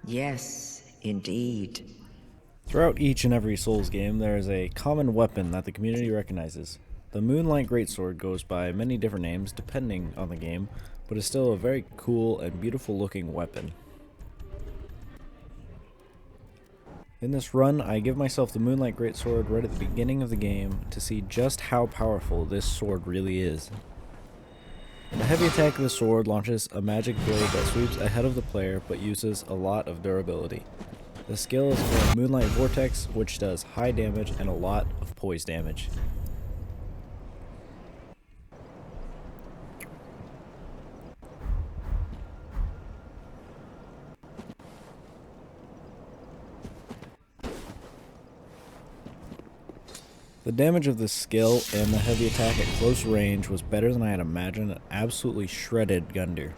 Yes, indeed. Throughout each and every Souls game, there is a common weapon that the community recognizes. The Moonlight Greatsword goes by many different names depending on the game, but is still a very cool and beautiful looking weapon. In this run, I give myself the Moonlight Greatsword right at the beginning of the game to see just how powerful this sword really is. The heavy attack of the sword launches a magic blade that sweeps ahead of the player but uses a lot of durability. The skill is called Moonlight Vortex, which does high damage and a lot of poise damage. The damage of this skill and the heavy attack at close range was better than I had imagined and absolutely shredded Gundyr.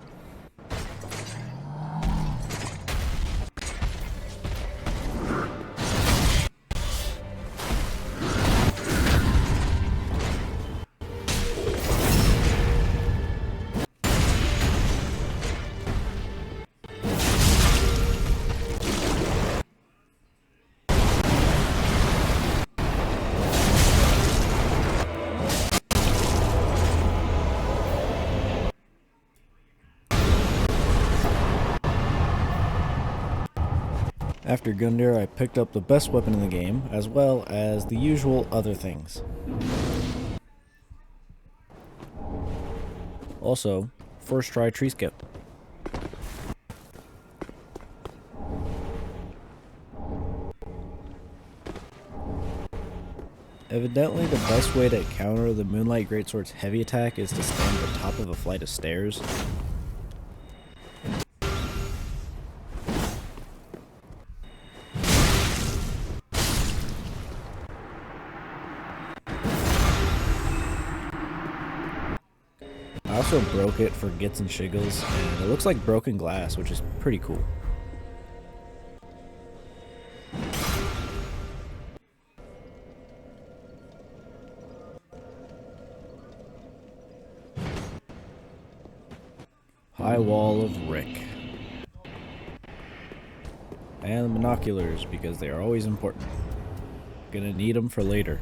After Gundyr, I picked up the best weapon in the game, as well as the usual other things. Also, first try tree skip. Evidently, the best way to counter the Moonlight Greatsword's heavy attack is to stand at the top of a flight of stairs. I also broke it for gits and shiggles, and it looks like broken glass, which is pretty cool. High wall of Rick. And binoculars, because they are always important. Gonna need them for later.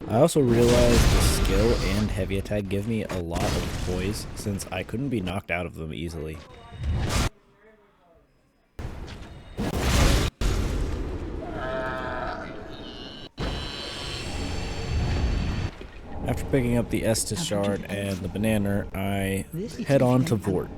I also realized the skill and heavy attack give me a lot of poise, since I couldn't be knocked out of them easily. After picking up the Estus shard and the banana, I head on to Vort.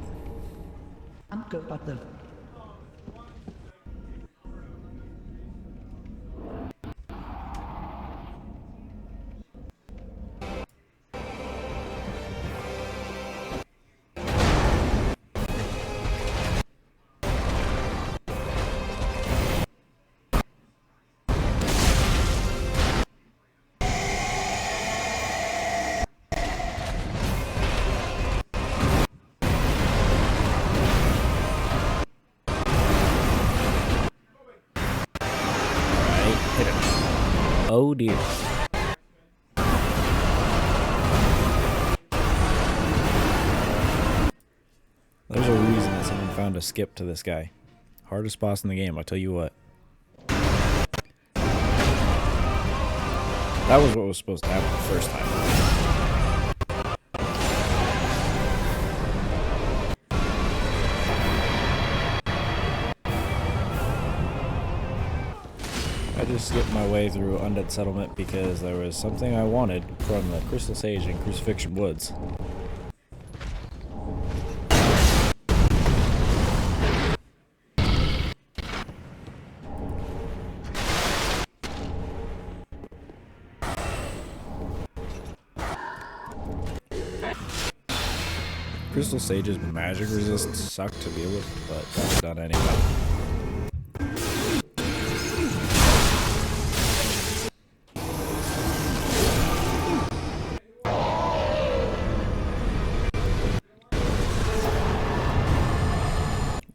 Hit him. Oh dear. There's a reason that someone found a skip to this guy. Hardest boss in the game, I'll tell you what. That was what was supposed to happen the first time. I just skipped my way through Undead Settlement because there was something I wanted from the Crystal Sage in Crucifixion Woods. Crystal Sage's magic resist sucked to deal with, but that's done anyway.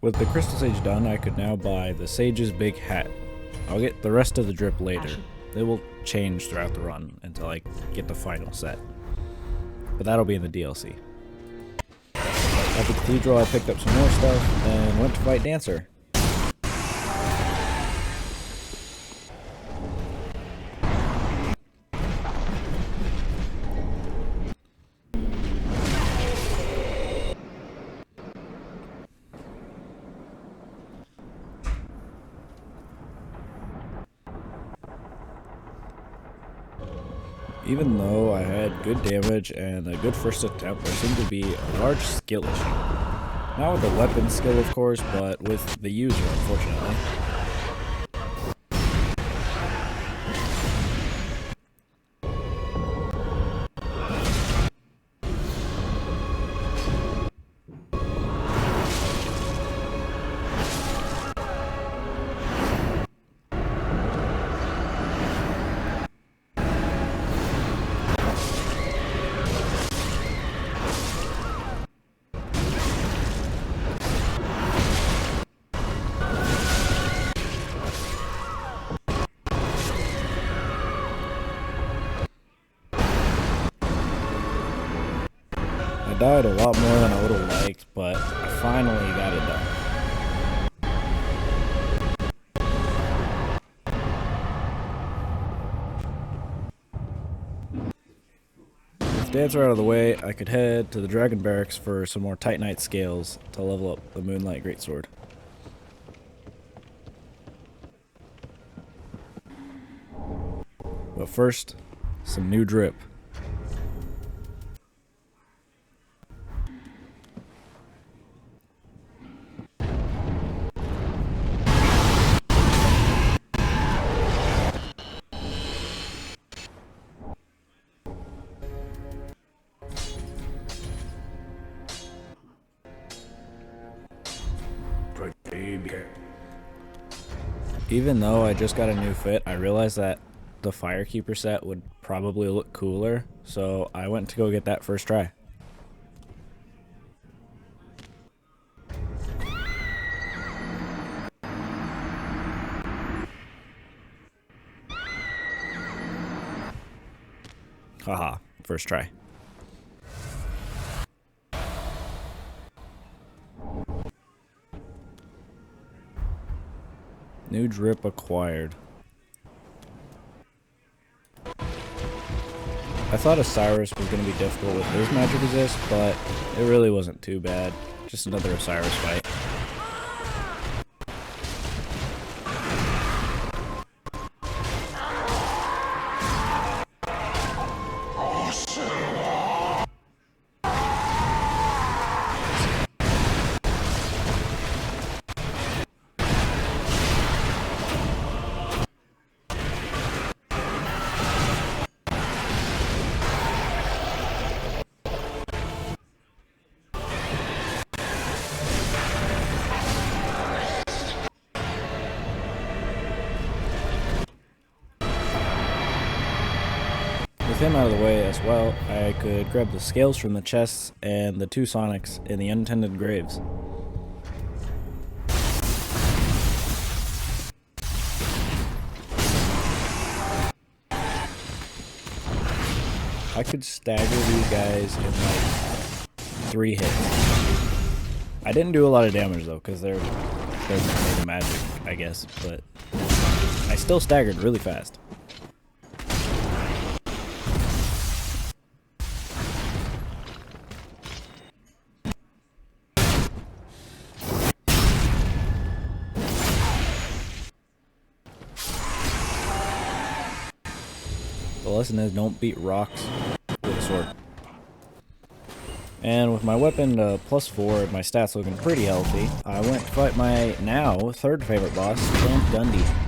With the Crystal Sage done, I could now buy the Sage's Big Hat. I'll get the rest of the drip later. They will change throughout the run until I get the final set. But that'll be in the DLC. At the cathedral, I picked up some more stuff and went to fight Dancer. Even though I had good damage and a good first attempt, there seemed to be a large skill issue. Not with the weapon skill, of course, but with the user, unfortunately. I died a lot more than I would have liked, but I finally got it done. With Dancer out of the way, I could head to the Dragon Barracks for some more Titanite scales to level up the Moonlight Greatsword. But first, some new drip. Even though I just got a new fit, I realized that the Firekeeper set would probably look cooler, so I went to go get that first try. Haha, first try. New drip acquired. I thought Osiris was going to be difficult with his magic resist, but it really wasn't too bad. Just another Osiris fight. With him out of the way as well, I could grab the scales from the chests and the two Sonics in the untended graves. I could stagger these guys in like 3 hits. I didn't do a lot of damage though, because they're made of magic, I guess, but I still staggered really fast. The lesson is don't beat rocks with a sword. And with my weapon +4 and my stats looking pretty healthy, I went to fight my now 3rd favorite boss, Camp Gundy.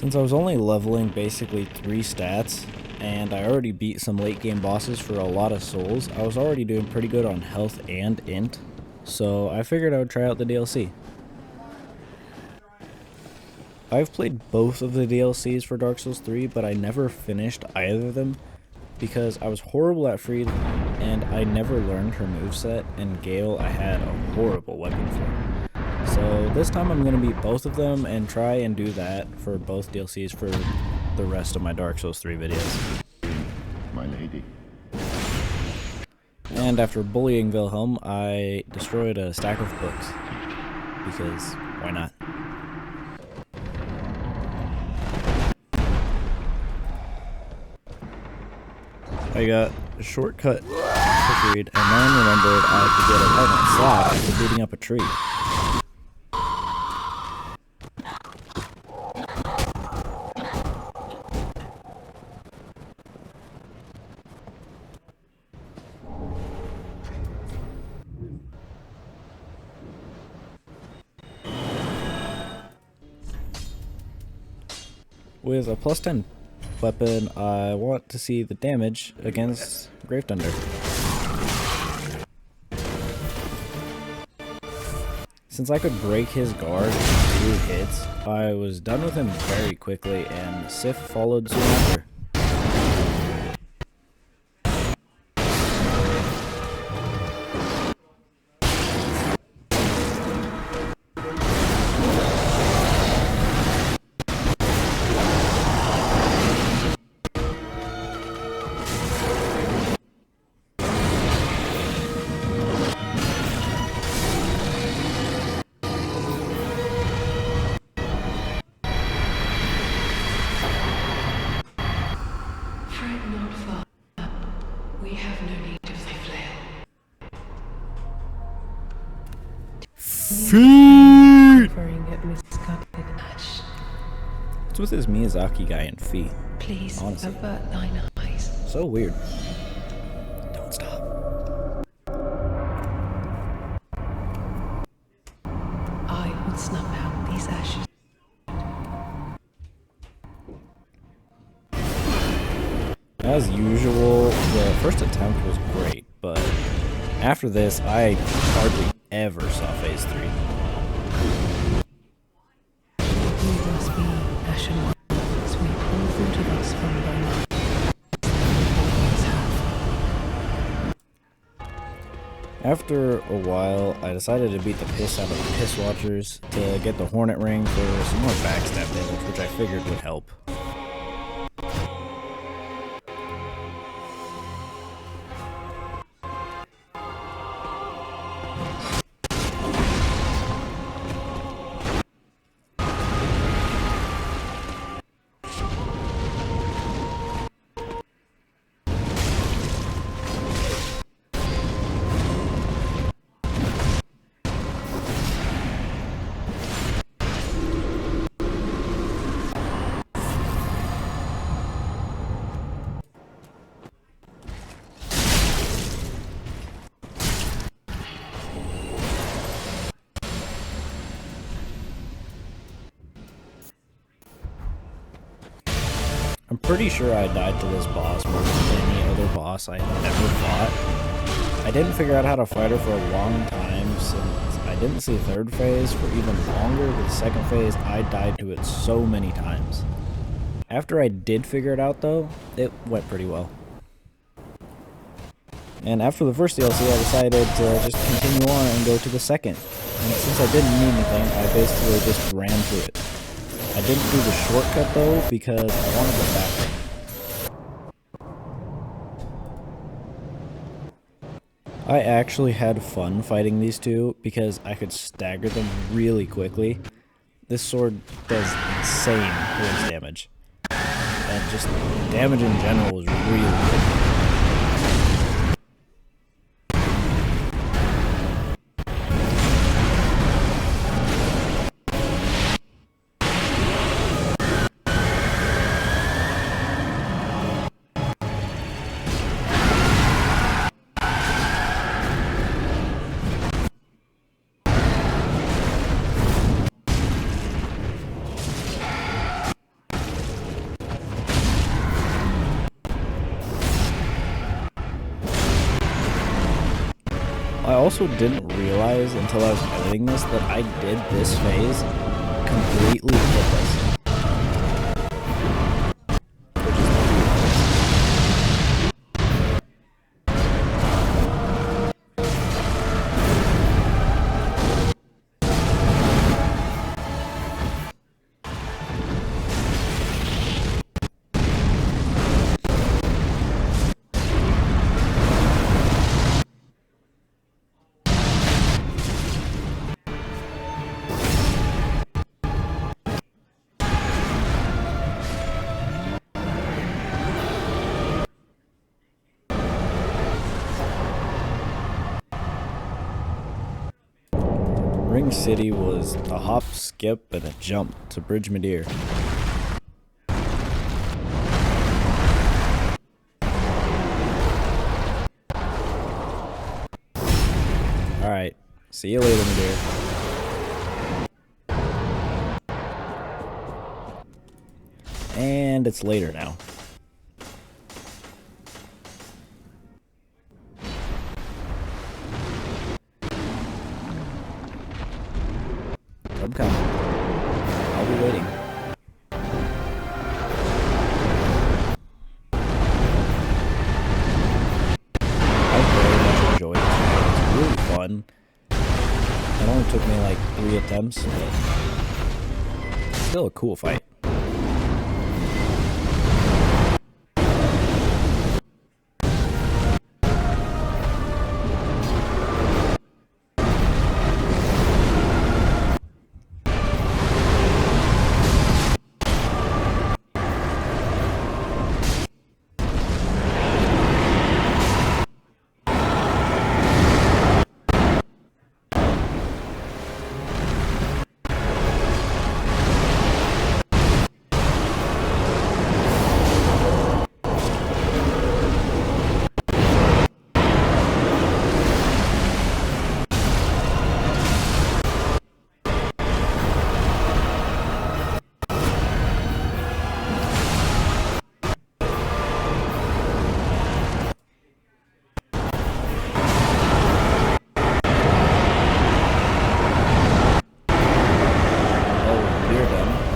Since I was only leveling basically 3 stats, and I already beat some late game bosses for a lot of souls, I was already doing pretty good on health and int, so I figured I would try out the DLC. I've played both of the DLCs for Dark Souls 3, but I never finished either of them because I was horrible at Fried and I never learned her moveset, and Gale I had a horrible weapon for. So this time I'm going to beat both of them and try and do that for both DLCs for the rest of my Dark Souls 3 videos. My lady. And after bullying Wilhelm, I destroyed a stack of books. Because, why not? I got a shortcut to Fried, and then remembered I could get a permanent slap after beating up a tree. With a plus 10 weapon, I want to see the damage against Grave Thunder. Since I could break his guard in 2 hits, I was done with him very quickly, and Sif followed soon after. What's with this Miyazaki guy and feet? Please honestly. avert thine eyes. So weird. Don't stop. I will snuff out these ashes. As usual, the first attempt was great, but after this, I hardly ever saw Phase 3. We must be ashen ones. We all thought of us from thy mouth. After a while, I decided to beat the piss out of the Piss Watchers to get the Hornet Ring for some more backstab damage, which I figured would help. I'm pretty sure I died to this boss more than any other boss I have ever fought. I didn't figure out how to fight her for a long time since I didn't see third phase for even longer. With second phase, I died to it so many times. After I did figure it out though, it went pretty well. And after the first DLC, I decided to just continue on and go to the second. And since I didn't need anything, I basically just ran through it. I didn't do the shortcut though because I wanted the back. I actually had fun fighting these two because I could stagger them really quickly. This sword does insane poise damage. And just damage in general was really good. I also didn't realize until I was editing this that I did this phase completely hitless. Ring City was a hop, skip, and a jump to Bridge Madeir. Alright, see you later, Madeir. And it's later now. I'm coming. I'll be waiting. I very much enjoyed it. It's really fun. It only took me like 3 attempts, but still a cool fight.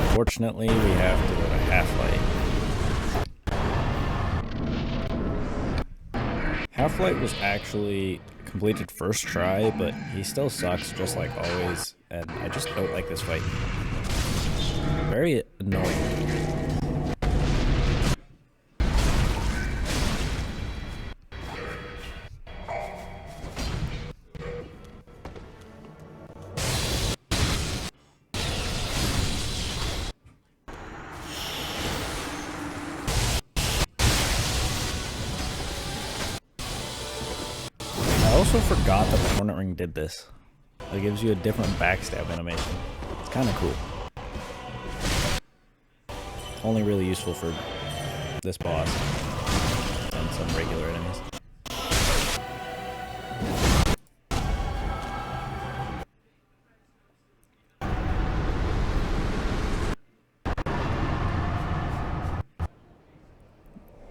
Unfortunately, we have to go to Half-Light. Half-Light was actually completed first try, but he still sucks just like always, and I just don't like this fight. Very annoying. I also forgot that the Hornet Ring did this. It gives you a different backstab animation. It's kind of cool. Only really useful for this boss and some regular enemies.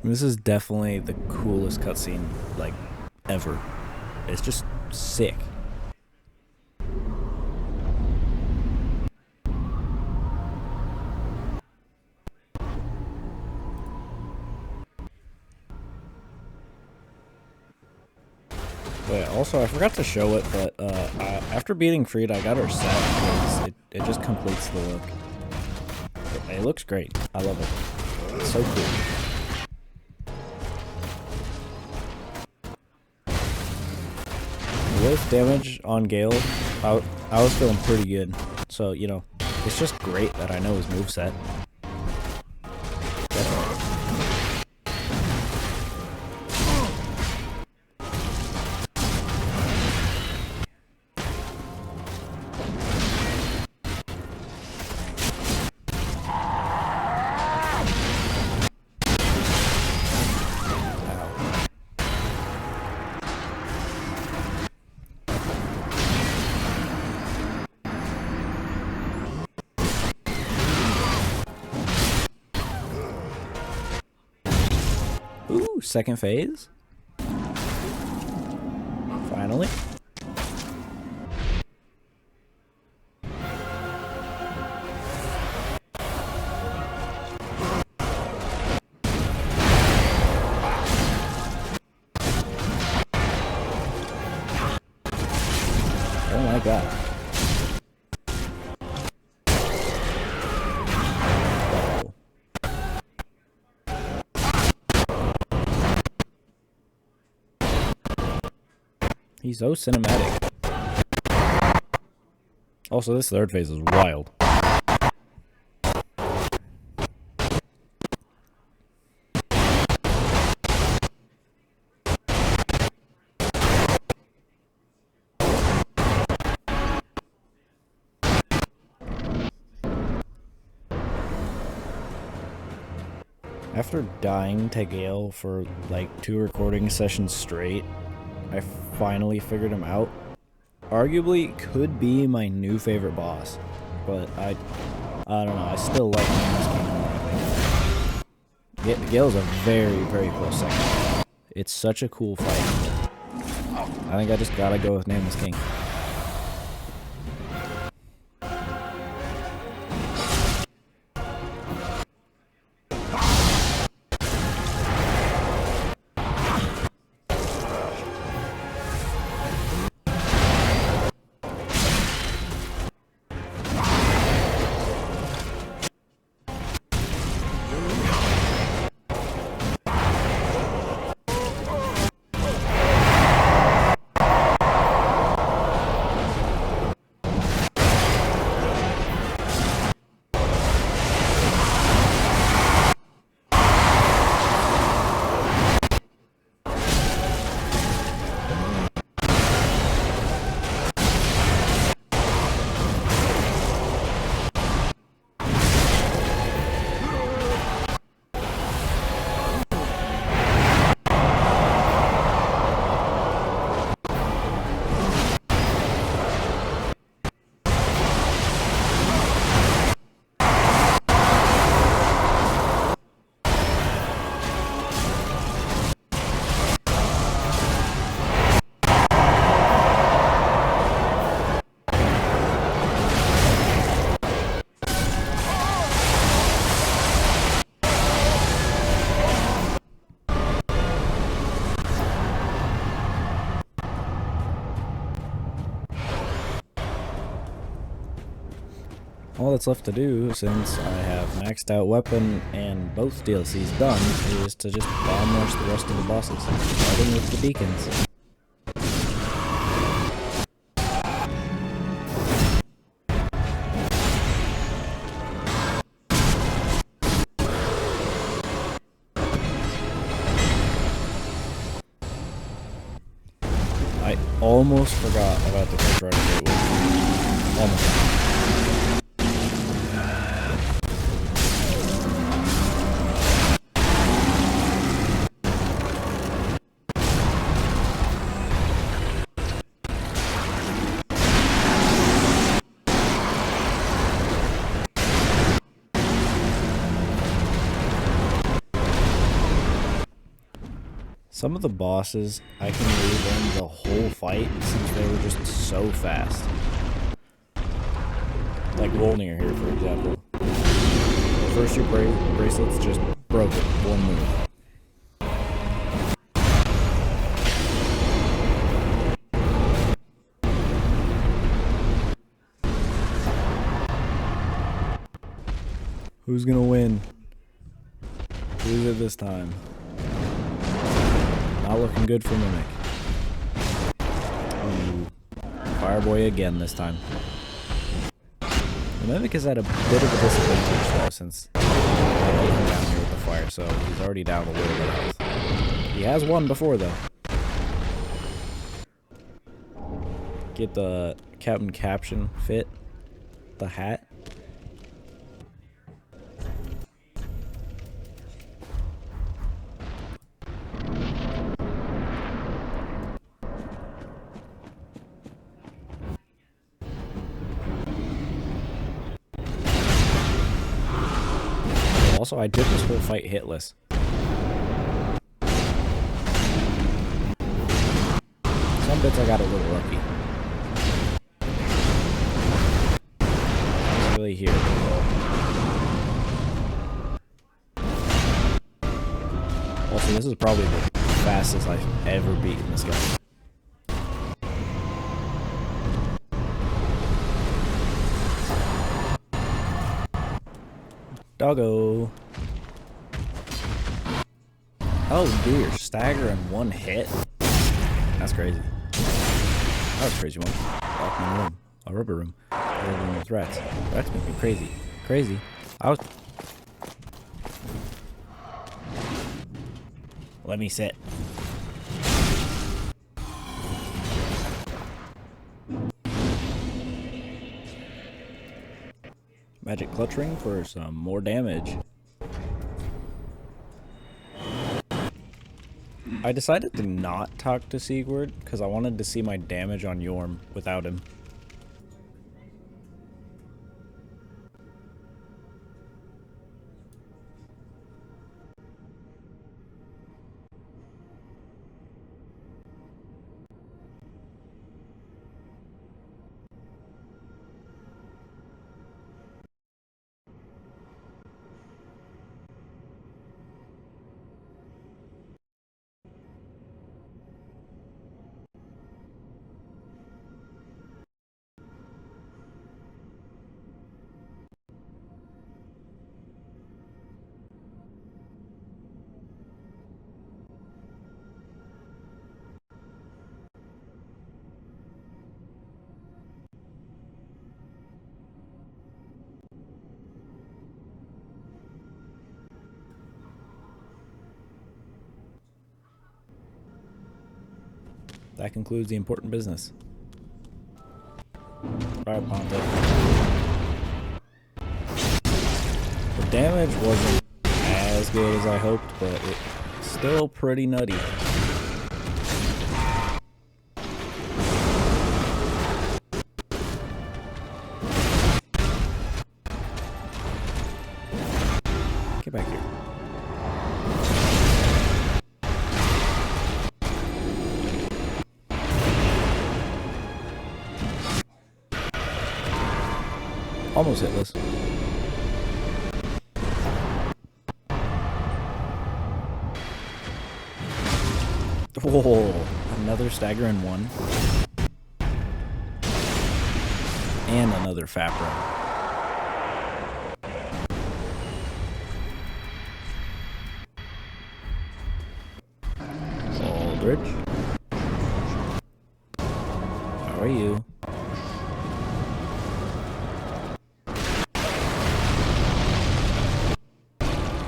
This is definitely the coolest cutscene, like, ever. It's just sick. Wait, also, I forgot to show it, but after beating Frida, I got her set because it just completes the look. It looks great. I love it. It's so cool. With damage on Gale, I was feeling pretty good. So, you know, it's just great that I know his moveset. Definitely. Ooh, second phase. Finally. like that. He's so cinematic. Also, this third phase is wild. After dying to Gale for like 2 recording sessions straight, I finally figured him out. Arguably could be my new favorite boss, but I don't know, I still like Nameless King more, I think. Gale's a very, very close second. It's such a cool fight. I think I just gotta go with Nameless King. All that's left to do, since I have maxed out weapon and both DLCs done, is to just bomb rush the rest of the bosses, starting with the beacons. I almost forgot about the First Rider Gateway. Almost. Some of the bosses, I can leave in the whole fight since they were just so fast. Like Wolnir here, for example. The first 2 bracelets just broke it, one move. Who's gonna win? Who's it this time? Not looking good for Mimic. Ooh. Fireboy again this time. The Mimic is at a bit of a disadvantage though, since I hit him down here with the fire, so he's already down a little bit of health. He has won before though. Get the Captain Caption fit. The hat. Also, I did this whole fight hitless. Some bits I got a little lucky. It's really here. Also, this is probably the fastest I've ever beaten this guy. Doggo. Oh dear, stagger in one hit? That's crazy. That was a crazy one. Lock me in a room. A rubber room. A rubber room with rats. Rats make me crazy. Crazy. Let me sit. Magic clutch ring for some more damage. I decided to not talk to Sigurd because I wanted to see my damage on Yorm without him. That concludes the important business. Alright, Ponte. The damage wasn't as good as I hoped, but it's still pretty nutty. Get back here. Almost hitless. Whoa, another stagger in one. And another Fapra. Aldrich. How are you?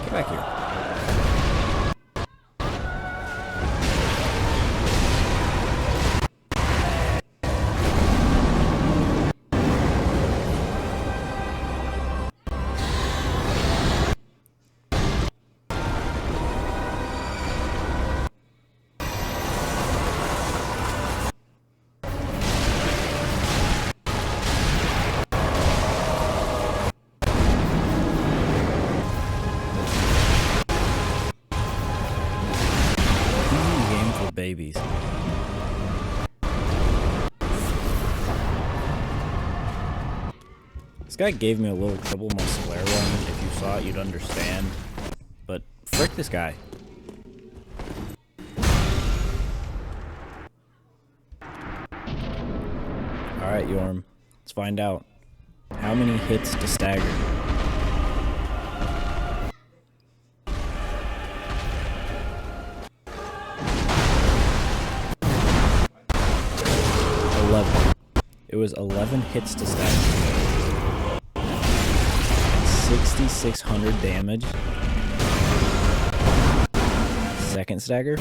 Get back here. Babies. This guy gave me a little trouble my square run. If you saw it, you'd understand. But frick this guy. Alright, Yorm. Let's find out. How many hits to stagger? 11. It was 11 hits to stagger. 6,600 damage. Second stagger.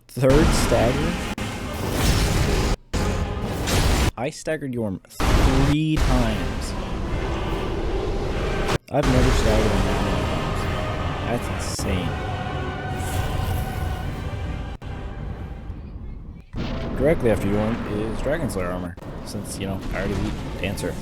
Third stagger. I staggered Yorm 3 times. I've never staggered him that many times. That's insane. Directly after Yorm is Dragon Slayer armor, since, you know, I already beat Dancer.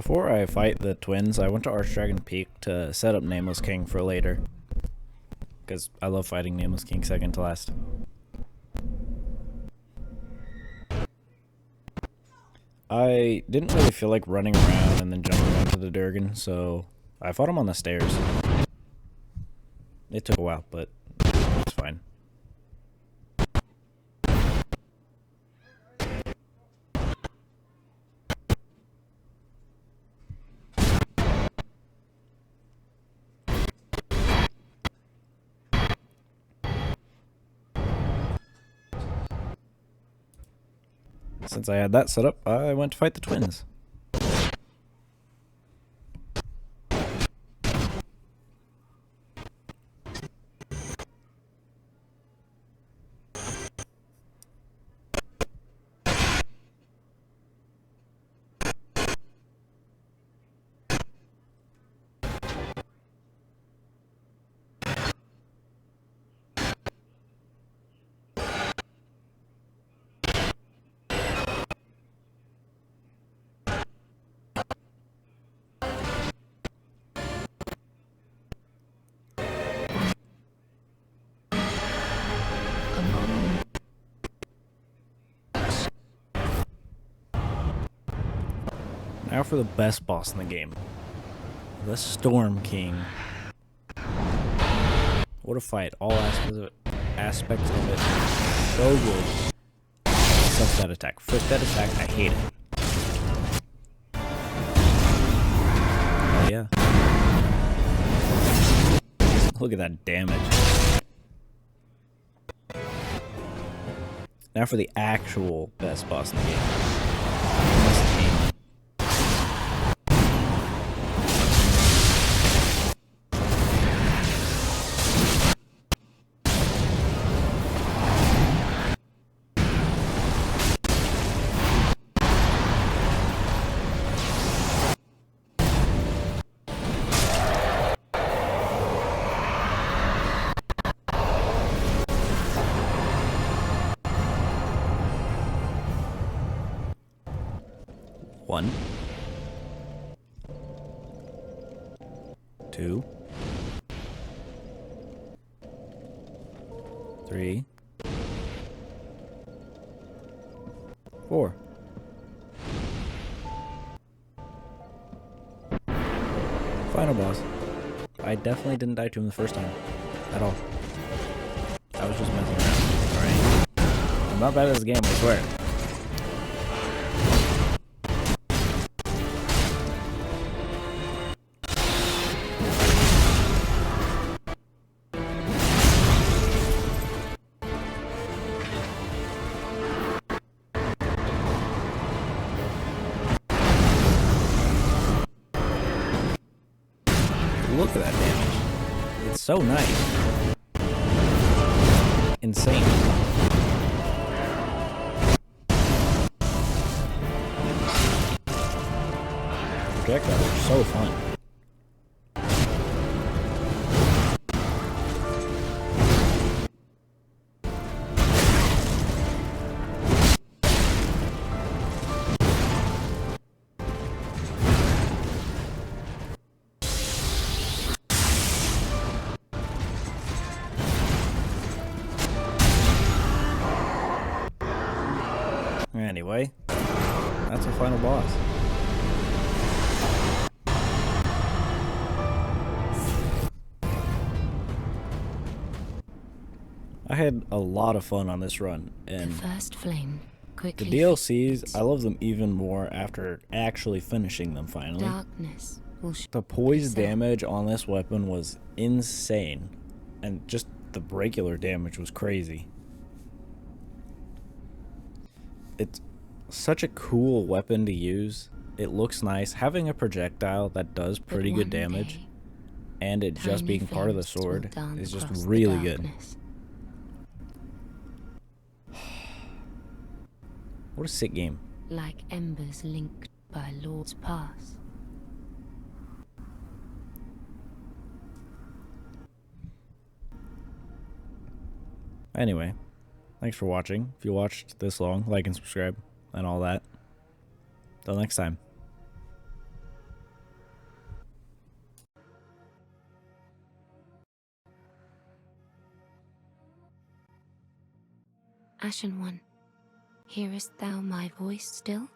Before I fight the twins, I went to Archdragon Peak to set up Nameless King for later. Because I love fighting Nameless King second to last. I didn't really feel like running around and then jumping onto the Durgan, so I fought him on the stairs. It took a while, but it's fine. Since I had that set up, I went to fight the twins. Now for the best boss in the game. The Storm King. What a fight. All aspects of it. So good. Except that attack. Frick that attack, I hate it. Oh yeah. Look at that damage. Now for the actual best boss in the game. One, 2, 3, 4. Final boss. I definitely didn't die to him the first time. At all. I was just messing around. Alright. I'm not bad at this game, I swear. Look at that damage. It's so nice. Insane. Projectiles are so fun. Anyway, that's our final boss. I had a lot of fun on this run, and The first flame the quickly DLCs, I love them even more after actually finishing them finally. darkness will The poise itself. damage on this weapon was insane, and just the regular damage was crazy. It's such a cool weapon to use. It looks nice. Having a projectile that does pretty good damage, and it just being part of the sword is just really good. What a sick game. Like embers linked by Lord's Pass. Anyway, thanks for watching. If you watched this long, like and subscribe and all that. Till next time. Ashen One, hearest thou my voice still?